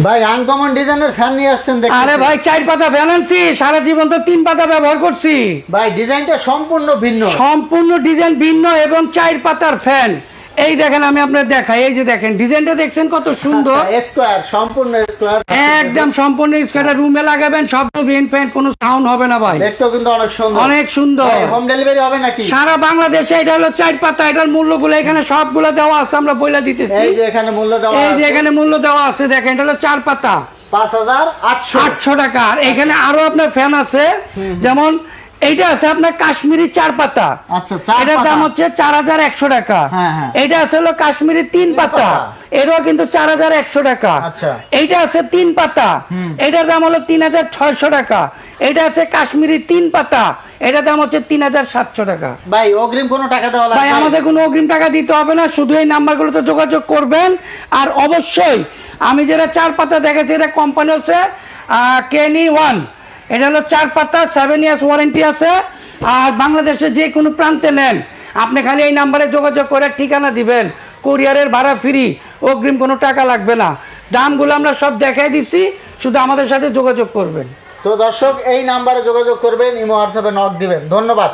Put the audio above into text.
ভাই আনকমন ডিজাইনের ফ্যান নিয়ে আসছেন দেখতে। আরে ভাই 4 পাতা ফ্যান আনছি, সারা জীবন তো 3 পাতা ব্যবহার করছি। ভাই ডিজাইনটা সম্পূর্ণ ভিন্ন, সম্পূর্ণ ডিজাইন ভিন্ন এবং 4 পাতার ফ্যান। এই দেখেন আমি আপনাদের দেখাই, এই যে দেখেন ডিজাইনটা দেখছেন কত সুন্দর, স্কয়ার, সম্পূর্ণ স্কয়ার, একদম সম্পূর্ণ স্কয়ার। রুমে লাগাবেন সব বিন ফ্যান, কোনো সাউন্ড হবে না ভাই। দেখতেও কিন্তু অনেক সুন্দর, অনেক সুন্দর। হোম ডেলিভারি হবে নাকি? সারা বাংলাদেশে। এটা হলো 4 পাতা, এটার মূল্যগুলো এখানে সবগুলো দেওয়া আছে, আমরা বইলা দিতেছি। এই যে এখানে মূল্য দেওয়া এই যে আছে, এখানে মূল্য দেওয়া আছে, দেখেন এটা হলো 4 পাতা 5800 টাকা। আর এখানে আরো আপনার ফ্যান আছে, যেমন এইটা আছে আপনার কাশ্মীরি 4 পাতা। আচ্ছা, 4 এটার দাম হচ্ছে 4100 টাকা। হ্যাঁ, হ্যাঁ। এইটা আছে হলো কাশ্মীরি 3 পাতা, এটাও কিন্তু 4100 টাকা। আচ্ছা। এইটা আছে 3 পাতা, এটার দাম হলো 3600 টাকা। এটা আছে কাশ্মীরি 3 পাতা, এটার দাম হচ্ছে 3700 টাকা। ভাই অগ্রিম কোনো টাকা দেওয়া লাগবে? ভাই আমাদের কোনো অগ্রিম টাকা দিতে হবে না, শুধু এই নাম্বারগুলোতে যোগাযোগ করবেন। আর অবশ্যই আমি যেটা 4 পাতা দেখেছি, এটা কোম্পানি হচ্ছে কেনি 1। এটা হলো 4 পাতা, 7 ইয়ার্স ওয়ারেন্টি আছে। আর বাংলাদেশে যে কোনো প্রান্তে নেন, আপনি খালি এই নাম্বারে যোগাযোগ করে ঠিকানা দিবেন, কুরিয়ারের ভাড়া ফ্রি, অগ্রিম কোনো টাকা লাগবে না। দামগুলো আমরা সব দেখাই দিচ্ছি, শুধু আমাদের সাথে যোগাযোগ করবেন। তো দর্শক এই নাম্বারে যোগাযোগ করবেন, ইমো হোয়াটসঅ্যাপে নক দিবেন। ধন্যবাদ।